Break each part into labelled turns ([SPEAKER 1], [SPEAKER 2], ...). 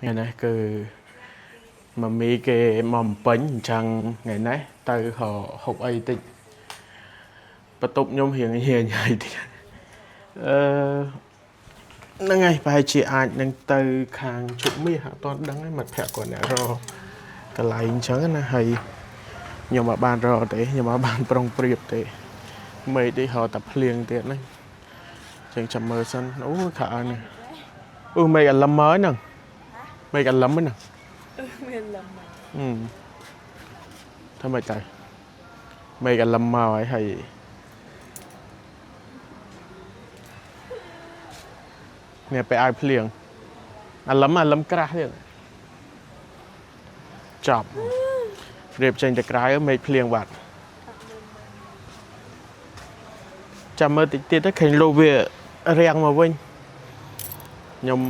[SPEAKER 1] ngày này cứ mà mấy cái mầm bánh chẳng ngày này từ họ học ai tịch bắt tục nhóm hiện hiện nhảy thì nó ngày bài chị ai đang từ hàng chục mi hạ toàn đăng cái mặt thẻ của nè rồi cái lại chẳng là hay nhưng mà bàn rồi đấy nhưng mà bàn prong priệp đấy mấy đi họ tập liền tiện đấy chẳng chậm mơ sân ú khả này mấy anh lâm mới nè mấy anh lâm mới nè thôi mày trời mấy anh lâm màu ấy hay nèไปai liền anh lâm cái đấy chọcเรียบเชงจะกลายก็ไม่เพลียงวัดจำเมื่อติดติดถ้าเข่งโลเวียเรียงมาวิ่งยม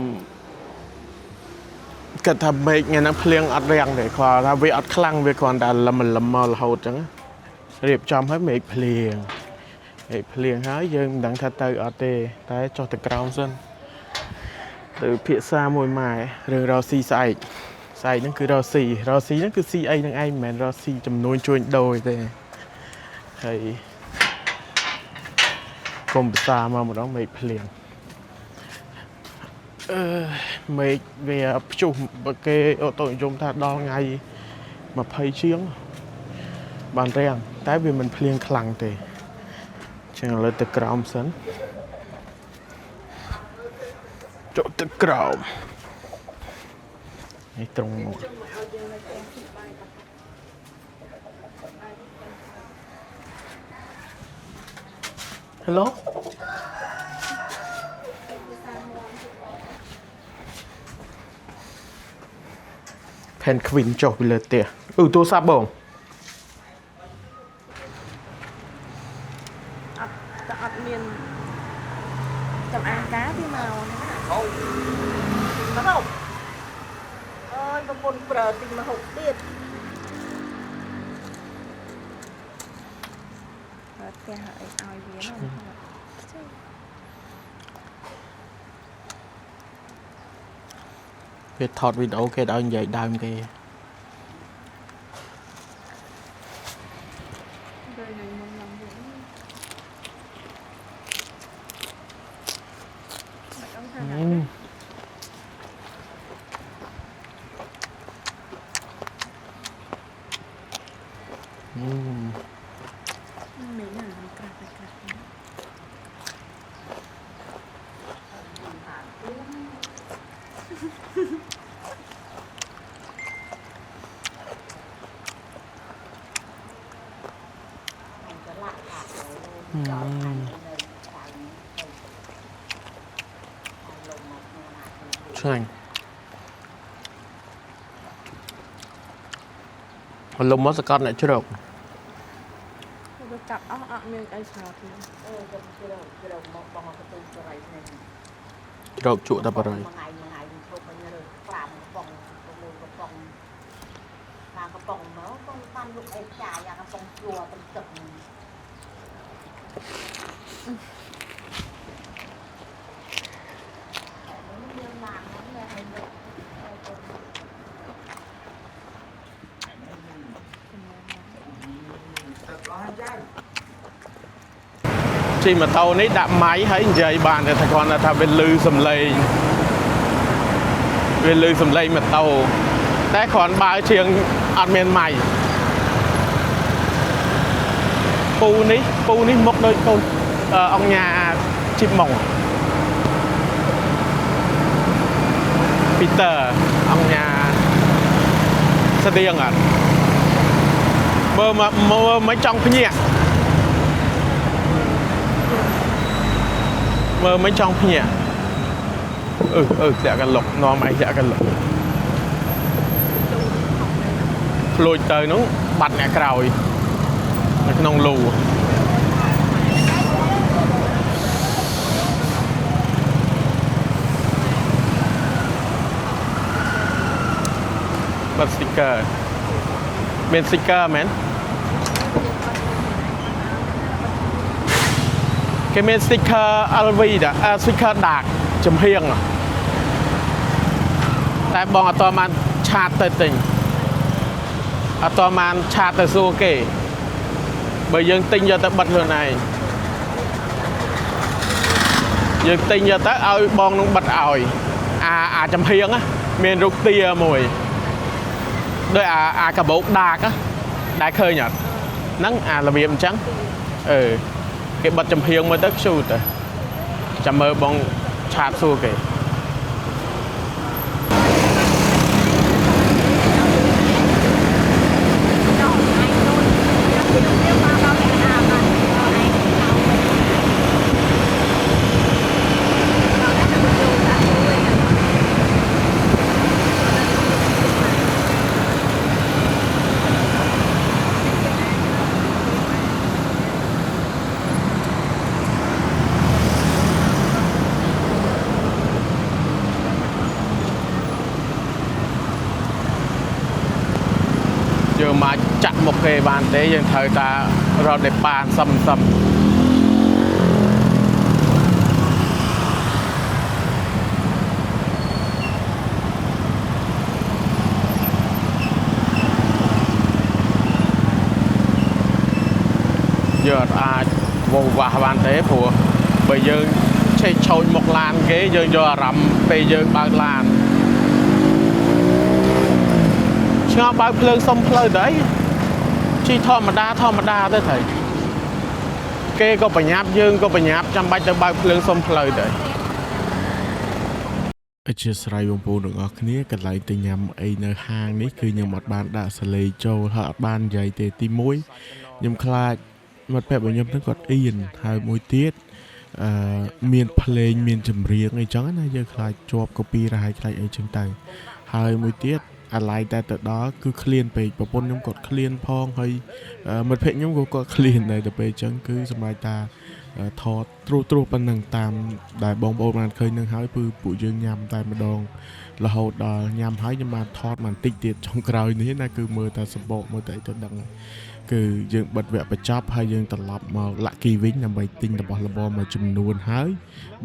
[SPEAKER 1] ก็ทำไม่ไงนักเพลียงอัดเรียงเลยขอถ้าวิอัดคลั่งไปก่อนแต่ละมันละมาเราจังเรียบจำให้ไม่เพลียงไม่เพลียงหายยังดังทัดเตอร์อัดเตะแต่จอดตะกราวซึ่งtừ phía xa mùi mài rồi rau xì xài xài nó cứ rau xì nó cứ xì ấy đang anh mà rau xì chầm nuôi chuối đồi thế thầy cùng xa mà một đó mày liền mày về chụp cái ô tô chúng ta đo ngay mà thấy chiếng bàn rèn tại vì mình liền khẳng thì chẳng là từ crom sấn chỗ từ crom này tรงhello pen queen chọc về tiệt tôi sắp bổng
[SPEAKER 2] chồng ăn cá thì màu này không không ơi mà con bờ thì mà hụt tiền cái hợi ai vía nó
[SPEAKER 1] việc thọt video cái đó như vậy đam cái Anh lông mất con lại chưa được
[SPEAKER 2] chặt miếng cái sào thì
[SPEAKER 1] được trụ tập rồi khi mà tàu nấy đạp máy thấy vậy bạn thì thằng con là thằng bên lư sầm lây mà tàu té còn ba chiếng ăn men mày pu ní mốc đôi con ông nhà chim mỏng Peter ông nhà sa điên à mơ mấy trong cái nhẹ mơ mấy trong cái nhẹ dạกันหลบนอนไอ้dạกันหลบลอยเตยน้องบัดแหนกรอยน้องลูบัดสติกเกอร์เป็นสติกเกอร์แมน cái men sticker LV đã sticker đạt chấm hiền à តែបងអត់តបានឆាតទៅទិញអត់តបានឆាតទៅសួរគេបើយើងទិញយកទៅបិទខ្លួនឯងយើងទិញយកទៅឲ្យបងនឹងបិទឲ្យអាចំហៀងមានរូបទាមួយដោយអាកាបោកដាកដែលឃើញអត់ហ្នឹងអារបៀបអញ្ចឹងគេបិទចំហៀងមកទៅខ្ជូតទៅចាំមើលបងឆាតសួរគេយើងមកចាក់មកគេបានទេយើងត្រូវតែរត់ឲ្យបានសឹមយើងអត់អាចវងវាស់បានទេព្រោះបើយើងឆេកឆូចមកឡានគេយើងយកអារម្មណ៍ពេលយើងបើកឡានឆ្ងល់បើកភ្លើងសុំផ្លូវទៅជីធម្មតាទៅថៃគេក៏ប្រញាប់យើងក៏ប្រញាប់ចាំបាច់ទៅបើកភ្លើងសុំផ្លូវទៅអធិស្ឋានបងប្អូនទាំងអស់គ្នាកន្លែងទៅញ៉ាំអីនៅហាងនេះគឺខ្ញុំអត់បានដាក់សលេងចូលហើយអត់បាននិយាយទេទី1ខ្ញុំខ្លាចមិត្តភក្តិរបស់ខ្ញុំហ្នឹងគាត់អៀនហើយមួយទៀតមានភ្លេងមានចម្រៀងអីចឹងណាយើងខ្លាចជាប់ copyright ខ្លាចអីចឹងទៅហើយមួយទៀតអាឡ័យតែទៅដល់គឺឃ្លានពេកប្រពន្ធខ្ញុំគាត់ឃ្លានផងហើយមិត្តភក្តិខ្ញុំក៏គាត់ឃ្លានដែរទៅពេលអញ្ចឹងគឺសម្រាប់តាថតត្រួសប៉ុណ្ណឹងតាមដែលបងប្អូនបានឃើញនឹងហើយគឺពួកយើងញ៉ាំតែម្ដងរហូតដល់ញ៉ាំហើយខ្ញុំបានថតបន្តិចទៀតចុងក្រោយនេះណាគឺមើលតែសបកមើលតែអីទៅដឹងគឺយើងបិទវគ្គបញ្ចប់ហើយយើងត្រឡប់មក Lucky វិញដើម្បីទិញរបស់របរមួយចំនួនហើយ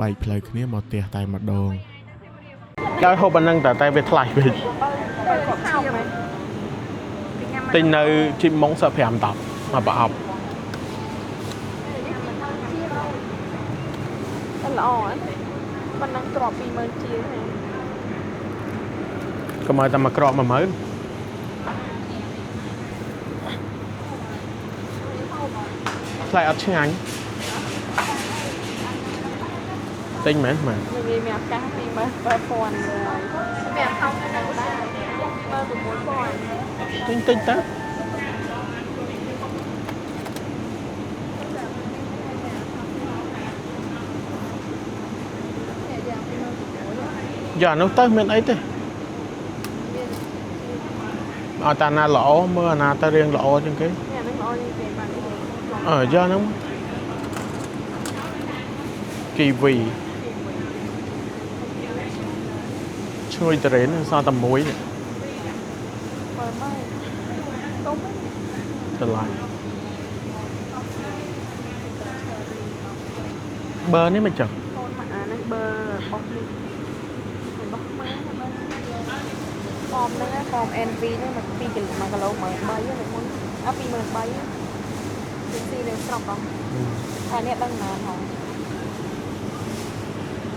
[SPEAKER 1] បែកផ្លូវគ្នាមកផ្ទះតែម្ដងដល់ហូបប៉ុណ្ណឹងតែវាថ្លៃវិញទិញនៅជីម៉ុង15 10មកប្រអប់
[SPEAKER 2] ល្អប៉ុណ្ណឹងក្រប20000ជាង
[SPEAKER 1] ក៏មកតែមកក្រប10000ថ្លៃអត់ឆ្ងាញ់ទិញមែនវា
[SPEAKER 2] មានឱកាស28000ហើយមានថោកទៅដែរ
[SPEAKER 1] ទិញទៅយ៉ានោះទៅមានអីទេអត់តាណាល្អមើលអាណាទៅរៀងល្អជាងគេ
[SPEAKER 2] នេះល្អជាងគេបាន
[SPEAKER 1] យ៉ាហ្នឹងគីវីឈ្ងុយតរ៉េនសល់តែមួយនេះ
[SPEAKER 2] បើមកទុំ
[SPEAKER 1] ឆ្លាញ់បើនេះមិនចឹង
[SPEAKER 2] កូនមកអានេះបើបោះនេះបោះម៉ែហ្វមហ្នឹងហ្វម NV នេះមក2គីឡូ1គីឡូ13000ហ្នឹងមុន23000ទីនឹងស្រុកបងអានេះដឹងណាស់ហង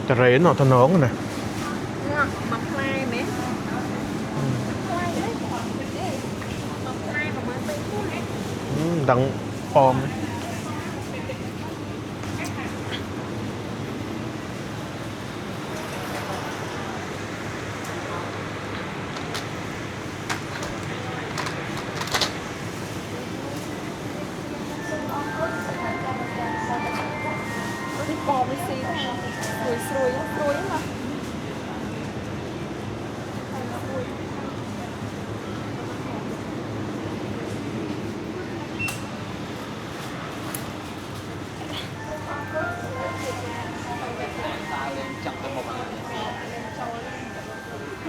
[SPEAKER 1] តរ៉េនអត់តំណងណា
[SPEAKER 2] មកផ្លែមែនផ្លែនេះមកផ្លែប្រហែល3គូ
[SPEAKER 1] ដឹងផម
[SPEAKER 2] បបនេះស៊ីស្រួយណា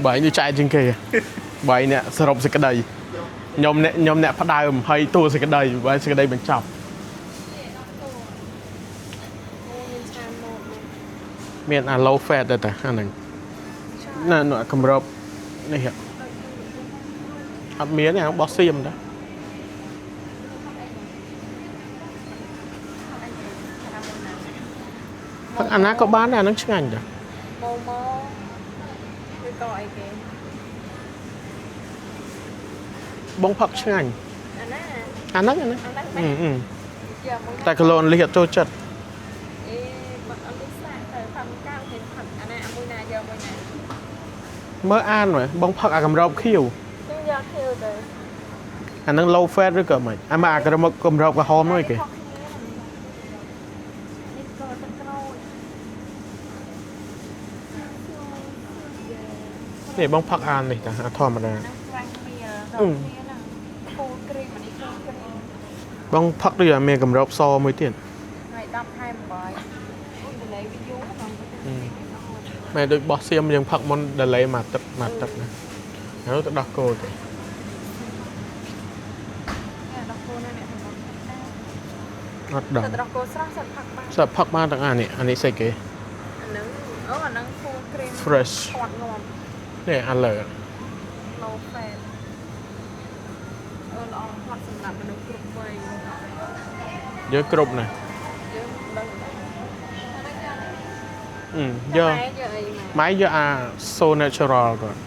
[SPEAKER 1] បាយនេះចែកជាងគេបាយនេះសរុបសេចក្តីខ្ញុំអ្នកផ្ដើមហើយតួសេចក្តីបាយសេចក្តីបញ្ចប់មានអា low fat ដែរតាអាហ្នឹងណាកម្រប នេះអត់មានទេបោះសៀមដែរផឹកអាណាក៏បានដែរអានឹងឆ្ងាញ់ដែរ
[SPEAKER 2] ម៉ូម៉ូឬក៏អីគេ
[SPEAKER 1] បងផឹកឆ្ងាញ់
[SPEAKER 2] អាណា
[SPEAKER 1] អាហ្នឹង
[SPEAKER 2] អាហ្នឹង
[SPEAKER 1] តែគីឡូលីអត់ចូលចិត្ត
[SPEAKER 2] អេបាត់អត់លឹកសាក់ទៅផឹកកៅគេផឹកអាណាមួយណាយកមួយណា
[SPEAKER 1] មើលអានមើលបងផឹកអាកម្របខៀវ
[SPEAKER 2] ខ្ញុំយកខៀវទៅ
[SPEAKER 1] អាហ្នឹង low fat ឬក៏មិនអាមកអាកម្របក្រហមនោះឯគេ
[SPEAKER 2] នេះក៏ទឹកក្រូច
[SPEAKER 1] នេះបងផឹកអាននេះតាអាធម្មតា
[SPEAKER 2] ណាខ្លាំងគ្នាដល់គ្នាណាគូគ្រីមនេះគូគ្រីម
[SPEAKER 1] បងផឹកដូចអាមានកម្របសមួយទៀត
[SPEAKER 2] ហើយ10ខែ8អូនdelay វាយូរដល់
[SPEAKER 1] មែនដូចបោះសៀមយើងផឹកមុន delay មកទឹកណាហើយទៅដោះគោទៅ
[SPEAKER 2] ដល់គូណាអ្នកទាំង
[SPEAKER 1] អត់ដឹង
[SPEAKER 2] ទៅដល់គូស្រស់សិតផឹកបាន
[SPEAKER 1] សិតផឹកបានទាំងអានេះស្អីគេ
[SPEAKER 2] អាហ្នឹងអូអាហ្នឹងគូគ្រីម
[SPEAKER 1] fresh
[SPEAKER 2] ខាត់ងាប់
[SPEAKER 1] នេះអាលើ
[SPEAKER 2] low fat ល្អខាត់សម្រាប់មនុស្សគ្រប់វ័យ
[SPEAKER 1] យើងគ្រប់ណាស់
[SPEAKER 2] យើងដឹង
[SPEAKER 1] យក
[SPEAKER 2] ម៉ែយកអី
[SPEAKER 1] ម៉ៃយកអា so natural គាត់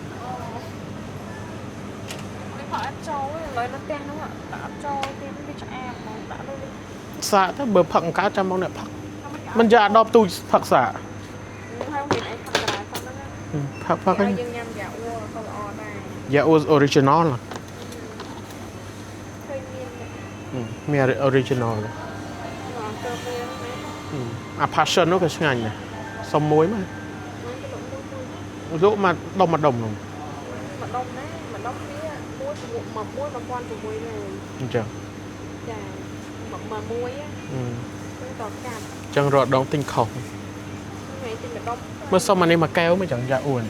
[SPEAKER 2] នេះផឹកអត់ចូលឡើយនៅផ្ទះនោះដាក់អត់ចូលទៀតវាឆ្អាបហ្មងដាក់លើ
[SPEAKER 1] សាកទៅបើផឹកអង្កើតចាំមកអ្នកផឹកមិនយកអាដបទូផឹកសាក
[SPEAKER 2] ហើយមានអីផឹកកន្លែងផងហ្នឹង
[SPEAKER 1] ផឹកហ្នឹង
[SPEAKER 2] យើងញ៉ាំយ៉ាអ៊ូក៏ល្អដែរ
[SPEAKER 1] យ៉ាអូ original
[SPEAKER 2] ឃើញមាន
[SPEAKER 1] មាន original
[SPEAKER 2] អត់ទៅមាន
[SPEAKER 1] អា passion នោះក៏ឆ្ងាញ់ដែរសុំមួយមកលក់មកដុំនោះ
[SPEAKER 2] ម្ដុំណាម្ដុំវាមួយ1000នេះ
[SPEAKER 1] អញ្ចឹង
[SPEAKER 2] ចាមួយគឺតកាត់
[SPEAKER 1] អញ្ចឹងរត់ដងទិញខុស
[SPEAKER 2] ថ្ងៃទីម្ដុំ
[SPEAKER 1] មើលសុំអានេះមកកែវមកចឹងយ៉ាអួន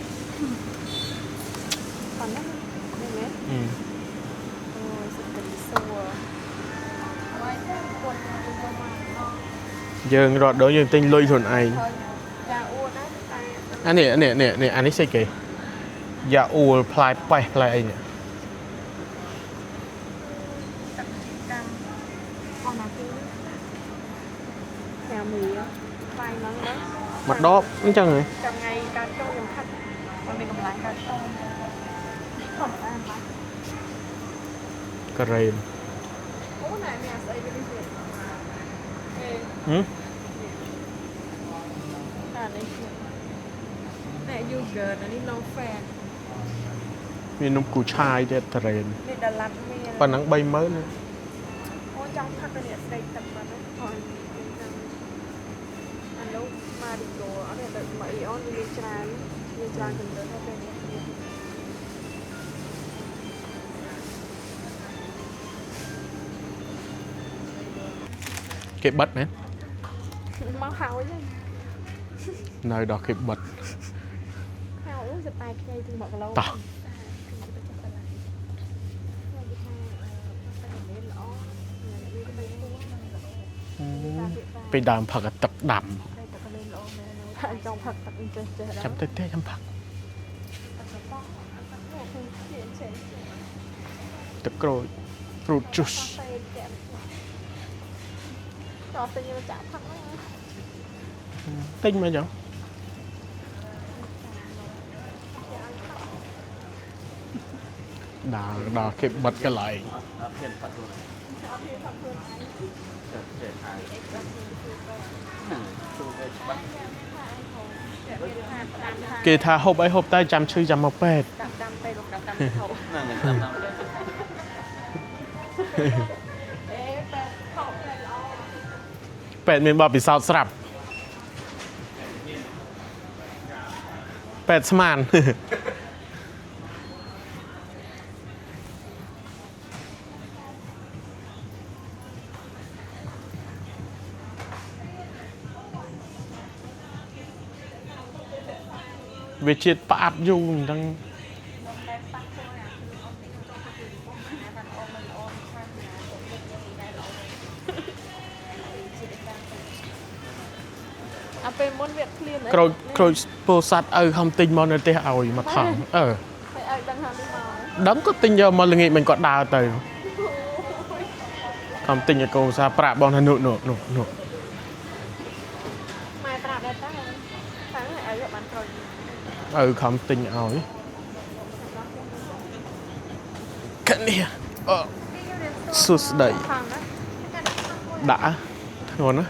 [SPEAKER 2] ប៉ុណ្ណឹងនេះមែនអូសុខចិត្តសួរហើយគាត់មក
[SPEAKER 1] យើងរត់ដងយើងទិញលុយខ្លួនឯង
[SPEAKER 2] យ៉ាអ៊ូណាតែ
[SPEAKER 1] អានេះអានេះស្អីគេយ៉ាអ៊ូផ្លែប៉េះផ្លែអីនេះ
[SPEAKER 2] កម្មអស់ណាគឺញ៉ាំមីខ្លាំងហ្នឹងណា
[SPEAKER 1] មកដបអញ្ចឹងហ៎
[SPEAKER 2] ចាំថ្ងៃកើតចូលខ្ញុំខាត់មិនមានកម្លាំងកើតចូលធម្មតាបាទ
[SPEAKER 1] ការ៉េម
[SPEAKER 2] អូណែមានស្អីវានេះទៀតអេ អានេះណែ yogurt អានេះ low fat
[SPEAKER 1] មាននំគូឆាយទៀតការ៉េម
[SPEAKER 2] នេះដាឡាត់មាន
[SPEAKER 1] ប៉ុណ្ណឹង30000
[SPEAKER 2] អូចង់ផឹកទៅនេះស្ដេកទឹកបាត់ណាហើយអានោះ Marigo អត់ទេទៅមកអ៊ីអនវាច្រើនជម្រើសទៅពេលនេះ
[SPEAKER 1] គេបិទមែន
[SPEAKER 2] មកហើយ
[SPEAKER 1] នៅដល់គេបិទ
[SPEAKER 2] ហើយសតែខ្ញីទី1គីឡូ
[SPEAKER 1] តោះ ពេលដើមផឹកអាទឹកដាំ
[SPEAKER 2] ចង់ផឹកទឹកអញ្ចឹងចេះដែរ
[SPEAKER 1] ចាំទៅទេចាំផឹកទឹកក្រូច fruit juice
[SPEAKER 2] ចោលទៅយកចាក់ផឹកហ្នឹង
[SPEAKER 1] ទិញមកចឹងដល់គេបិទកន្លែងគេថាហូបអីហូបទៅចាំឈឺចាំមកពេទ្យ
[SPEAKER 2] ដាំទៅលោកដាំទៅហូប
[SPEAKER 3] ហ្នឹងហើយតាមតាម
[SPEAKER 1] ពេទ្យមានបបពិសោធន៍ស្រាប់ពេទ្យស្មាន វាជាតិផ្អាប់យូរអញ្ចឹង
[SPEAKER 2] អាពេលមុនវាឃ្លាន
[SPEAKER 1] ក្រូចពោធិ៍សាត់ឪខំទិញមកនៅផ្ទះឲ្យមកថង
[SPEAKER 2] ហើយឲ្យ
[SPEAKER 1] đấng có tin vô mà là nghĩ mình có đào từ không tin cho cô sao prạ bọn nó nụ
[SPEAKER 2] mai ta đây ta sáng này ở bạn rồi
[SPEAKER 1] không tin ỏi cái này sụt đầy đã ngon á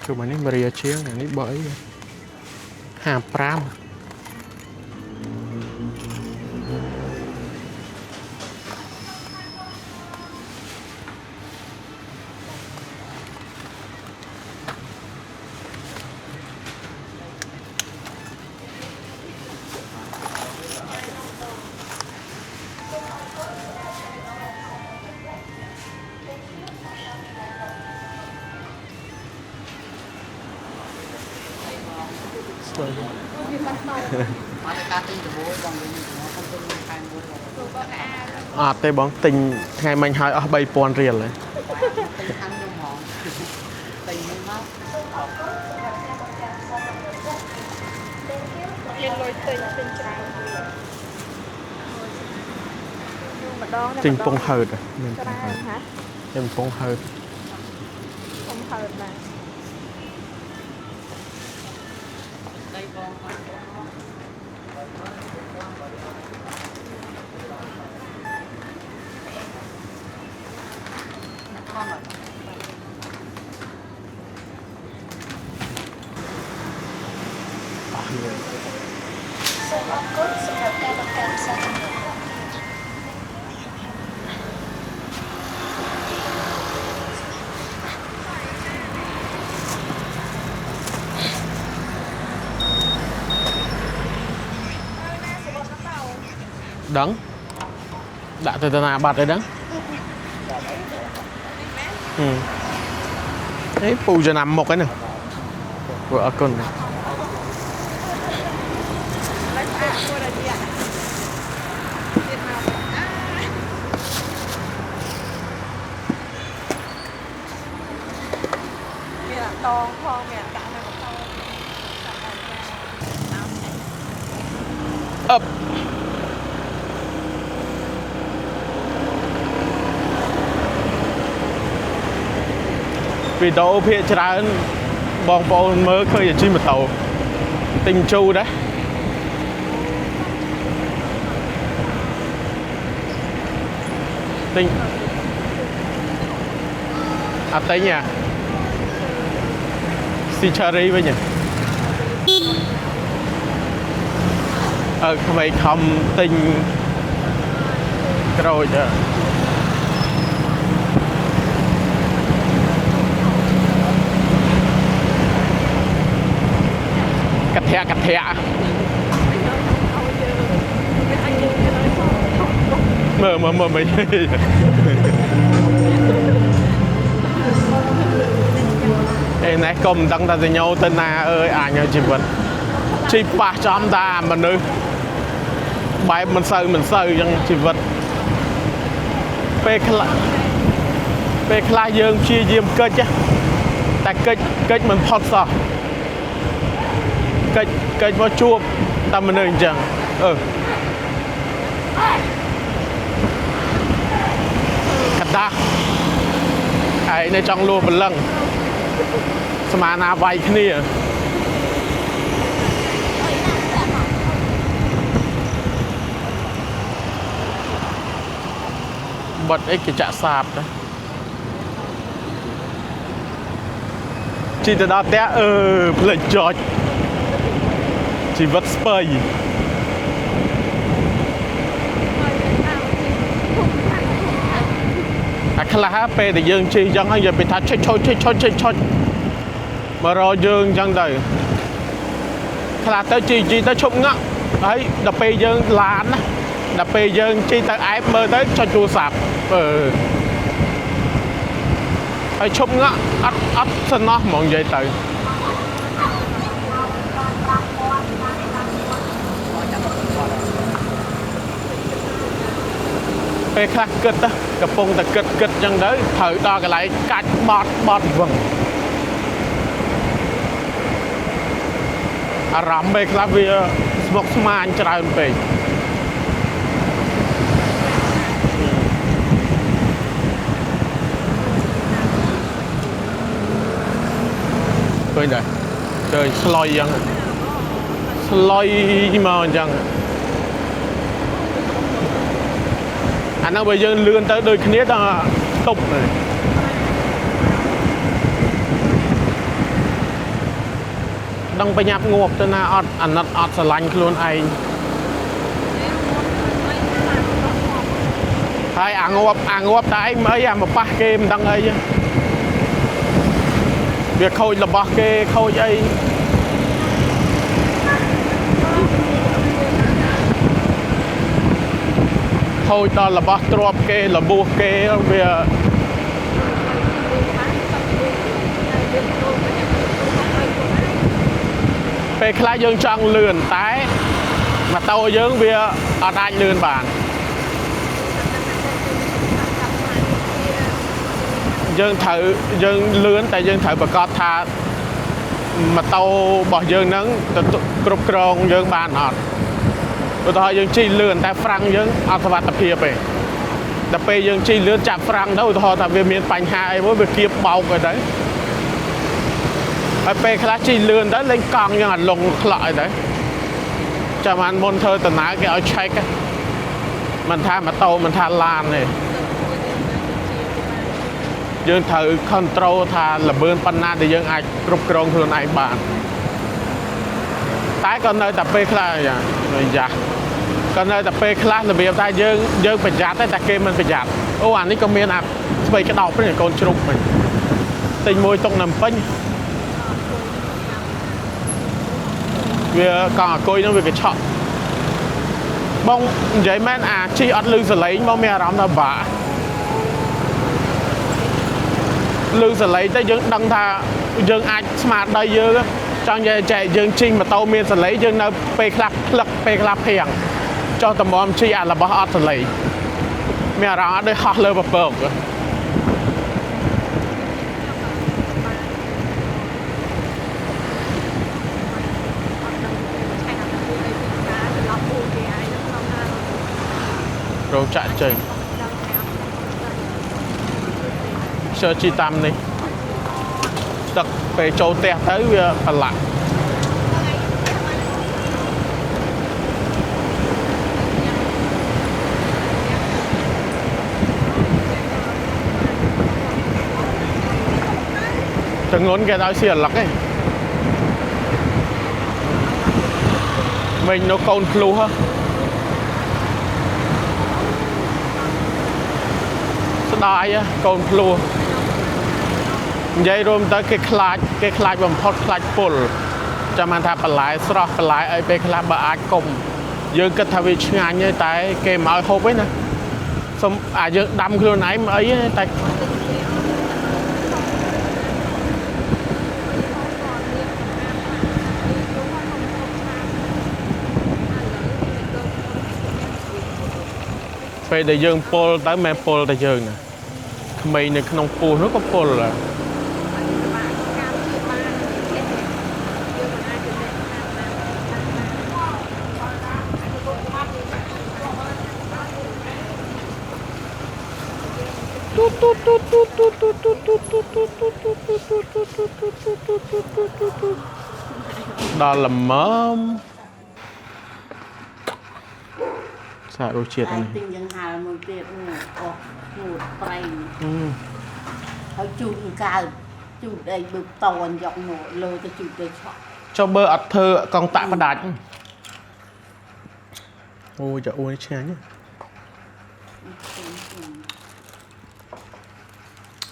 [SPEAKER 1] cuma ini meriah chiang ini bởi hà pram tê bóng tình ngày mình hai ở bay pon riêngเลยtình pong hờ rồi mình tình pong hờ
[SPEAKER 2] này
[SPEAKER 1] đắng đã từ từ nào bạt đấy đắng đấy phụ cho nằm một cái này vợ con này
[SPEAKER 2] to không mẹ cả này to
[SPEAKER 1] ấp vì tàu phía trên bong bóng mới khơi ở trên một tàu tình chu đấy tình tới nhà si cherry với nhỉ mày không tình rồi chứ cắt thẻ mờ mày ê này công đăng ta thì nhau tên na ơi nhau chỉ vật chỉ ba trăm ta mà nữ bài mình sơ chẳng chỉ vật pe khla dương chia diêm kết chứ ta kết mình thoát sao kết vào chuột ta mình ơi chẳng cắt ta ai này trong luôn một lần mà na vay cái này bật cái chạ sạp đấy chỉ từ đó té lên chọi chỉ vật spray khá là pe thì dương chi chẳng hay giờ bị thắt chơi mà rồi dương chẳng đời khá là tới chi tới chụp ngã đấy đập pe dương là anh đập pe dương chi tới ai mơ tới cho chua sạp hay chụp ngã ắt sân nó mong vậy tới ពេលខ្លះគិតទៅកំពុងតែគិតចឹងទៅត្រូវដល់កន្លែងកាច់បត់វឹងអារម្មណ៍ពេលខ្លះវាស្មុគស្មាញច្រើនពេកឃើញដែរឃើញស្លុយចឹងស្លុយមកអញ្ចឹងអានោះបើយើងលឿនទៅដូចគ្នាដល់តុបហ្នឹងដឹងប្រញាប់ងាប់ទៅណាអត់អាណិតអត់ស្រឡាញ់ខ្លួនឯងហើយអាងាប់តែឯងមើលអាមកប៉ះគេមិនដឹងអីវាខូចរបស់គេខូចអីខូចដល់របស់ទ្រព្យគេរបួសគេវាពេលខ្លះយើងចង់លឿនតែម៉ូតូយើងវាអត់អាចលឿនបានយើងលឿនតែយើងត្រូវប្រកាសថាម៉ូតូរបស់យើងហ្នឹងទៅគ្រប់គ្រងយើងបានអត់ឧទាហរណ៍យើងជិះលឿនតែហ្វ្រាំងយើងអត់សុវត្ថិភាពទេដល់ពេលយើងជិះលឿនចាប់ហ្វ្រាំងទៅឧទាហរណ៍ថាវាមានបញ្ហាអីមួយវាគៀបបោកទៅហើយពេលខ្លះជិះលឿនទៅលេងកង់យើងអត់លងខ្លក់អីទៅចាំបានមុនធ្វើដំណើរគេឲ្យឆែកមិនថាម៉ូតូមិនថាឡានទេយើងត្រូវ control ថាល្បឿនប៉ុណ្ណាដែលយើងអាចគ្រប់គ្រងខ្លួនឯងបានតែក៏នៅតែពេលខ្លះយ៉ាក៏នៅតែពេលខ្លះរបៀបថាយើងប្រយ័ត្នតែគេមិនប្រយ័ត្នអូអានេះក៏មានអាស្បែកក្តោបព្រឹងកូនជ្រូកវិញទិញមួយតុកនៅពេញវាកង់អង្គុយនោះវាកញ្ឆក់បងនិយាយមែនអាជីអត់លឺសលេងមកមានអារម្មណ៍ថាបាក់លឺសលេងទៅយើងដឹងថាយើងអាចស្មារតីយើងចង់និយាយចែកយើងជិះម៉ូតូមានសលេងយើងនៅពេលខ្លះផ្លឹកពេលខ្លះភៀងចុះតម្រាំជិះអារបស់អត់សលេងមានអារម្មណ៍អត់ដូចហោះលើពពករោចាក់ចេញជឿជីតាមនេះទឹកពេលចូលផ្ទះទៅវាប្រឡាក់ចងន់គេឲ្យស៊ីអាឡឹកឯងមិញនៅកូនភ្លុះស្ដាយកូនភ្លុះនិយាយរួមទៅគេខ្លាចបំផុតខ្លាចពុលចាំបានថាបន្លែស្រស់បន្លែអីពេលខ្លះបើអាចគុំយើងគិតថាវាឆ្ងាញ់ទេតែគេមិនឲ្យហូបទេណាសុំអាយើងដាំខ្លួនឯងមិនអីទេតែពេលដែលយើងពុលទៅមិនពុលតែយើងណាក្មេងនៅក្នុងពោះនោះក៏ពុលដែរដល់ល្មមសាររសជាតិនេះទិញយ៉ាងហាលមួយទៀតនេះអូឈ្ងុយប្រៃហើយជូតកើតជូតអីបើតនយកមកលើទៅជូតទៅឆក់ចុះបើអត់ធ្វើកង់តាក់ផ្ដាច់អូចាអូនេះឆ្ងាញ់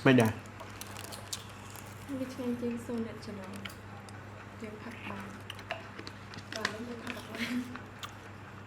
[SPEAKER 1] មិនដែរវាឆ្ងាញ់ជាងសូនអ្នកចំណងយើងផាក់បានដល់យើងផាក់បាន